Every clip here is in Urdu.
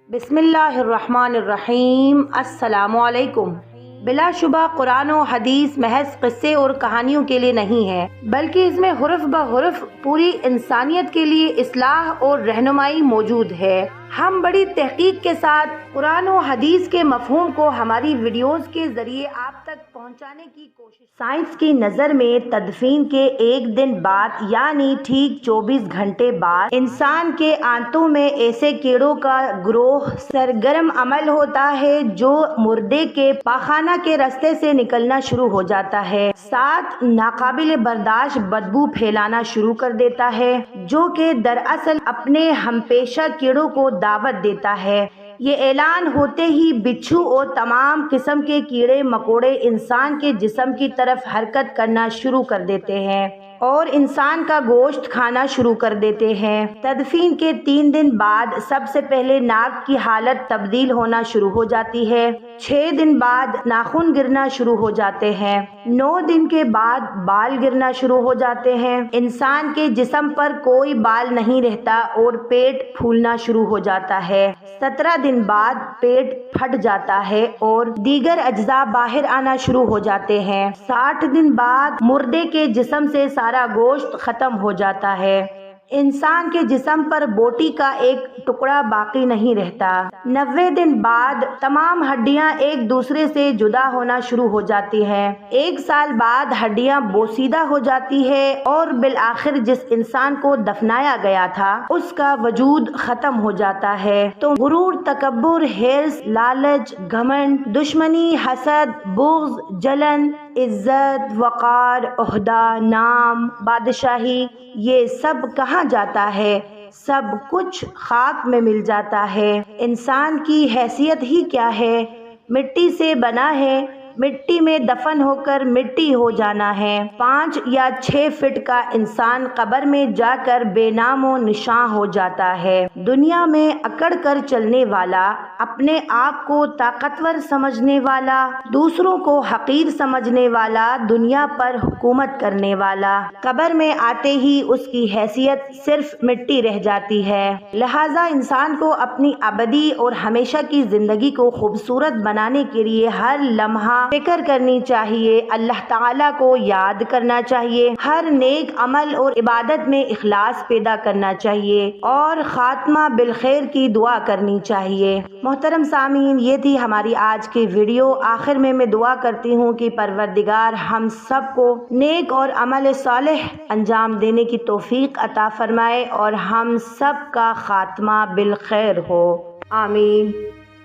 بسم اللہ الرحمن الرحیم۔ السلام علیکم۔ بلا شبہ قرآن و حدیث محض قصے اور کہانیوں کے لیے نہیں ہے، بلکہ اس میں حرف بحرف پوری انسانیت کے لیے اصلاح اور رہنمائی موجود ہے۔ ہم بڑی تحقیق کے ساتھ قرآن و حدیث کے مفہوم کو ہماری ویڈیوز کے ذریعے آپ تک پہنچانے کی کوشش۔ سائنس کی نظر میں تدفین کے ایک دن بعد یعنی ٹھیک 24 گھنٹے بعد انسان کے آنتوں میں ایسے کیڑوں کا گروہ سرگرم عمل ہوتا ہے جو مردے کے پاخانہ کے راستے سے نکلنا شروع ہو جاتا ہے، ساتھ ناقابل برداشت بدبو پھیلانا شروع کر دیتا ہے، جو کہ دراصل اپنے ہم پیشہ کیڑوں کو دعوت دیتا ہے۔ یہ اعلان ہوتے ہی بچھو اور تمام قسم کے کیڑے مکوڑے انسان کے جسم کی طرف حرکت کرنا شروع کر دیتے ہیں اور انسان کا گوشت کھانا شروع کر دیتے ہیں۔ تدفین کے 3 دن بعد سب سے پہلے ناک کی حالت تبدیل ہونا شروع ہو جاتی ہے، 6 دن بعد ناخن گرنا شروع ہو جاتے ہیں، 9 دن کے بعد بال گرنا شروع ہو جاتے ہیں، انسان کے جسم پر کوئی بال نہیں رہتا اور پیٹ پھولنا شروع ہو جاتا ہے، 17 دن بعد پیٹ پھٹ جاتا ہے اور دیگر اجزاء باہر آنا شروع ہو جاتے ہیں، 60 دن بعد مردے کے جسم سے سارا گوشت ختم ہو جاتا ہے، انسان کے جسم پر بوٹی کا ایک ٹکڑا باقی نہیں رہتا، 90 دن بعد تمام ہڈیاں ایک دوسرے سے جدا ہونا شروع ہو جاتی ہیں، 1 سال بعد ہڈیاں بوسیدہ ہو جاتی ہے اور بالآخر جس انسان کو دفنایا گیا تھا اس کا وجود ختم ہو جاتا ہے۔ تو غرور، تکبر، حرص، لالچ، گھمنڈ، دشمنی، حسد، بغض، جلن، عزت، وقار، عہدہ، نام، بادشاہی، یہ سب کہاں جاتا ہے؟ سب کچھ خاک میں مل جاتا ہے۔ انسان کی حیثیت ہی کیا ہے؟ مٹی سے بنا ہے، مٹی میں دفن ہو کر مٹی ہو جانا ہے۔ 5 یا 6 فٹ کا انسان قبر میں جا کر بے نام و نشاں ہو جاتا ہے۔ دنیا میں اکڑ کر چلنے والا، اپنے آپ کو طاقتور سمجھنے والا، دوسروں کو حقیر سمجھنے والا، دنیا پر حکومت کرنے والا، قبر میں آتے ہی اس کی حیثیت صرف مٹی رہ جاتی ہے۔ لہٰذا انسان کو اپنی ابدی اور ہمیشہ کی زندگی کو خوبصورت بنانے کے لیے ہر لمحہ فکر کرنی چاہیے، اللہ تعالیٰ کو یاد کرنا چاہیے، ہر نیک عمل اور عبادت میں اخلاص پیدا کرنا چاہیے اور خاتمہ بالخیر کی دعا کرنی چاہیے۔ محترم سامعین، یہ تھی ہماری آج کی ویڈیو۔ آخر میں دعا کرتی ہوں کہ پروردگار ہم سب کو نیک اور عمل صالح انجام دینے کی توفیق عطا فرمائے اور ہم سب کا خاتمہ بالخیر ہو، آمین۔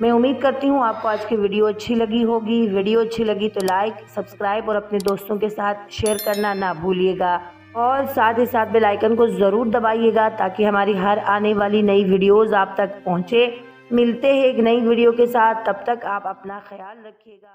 میں امید کرتی ہوں آپ کو آج کی ویڈیو اچھی لگی ہوگی۔ ویڈیو اچھی لگی تو لائک، سبسکرائب اور اپنے دوستوں کے ساتھ شیئر کرنا نہ بھولیے گا اور ساتھ ہی ساتھ بیل آئیکن کو ضرور دبائیے گا تاکہ ہماری ہر آنے والی نئی ویڈیوز آپ تک پہنچے۔ ملتے ہیں ایک نئی ویڈیو کے ساتھ، تب تک آپ اپنا خیال رکھیے گا۔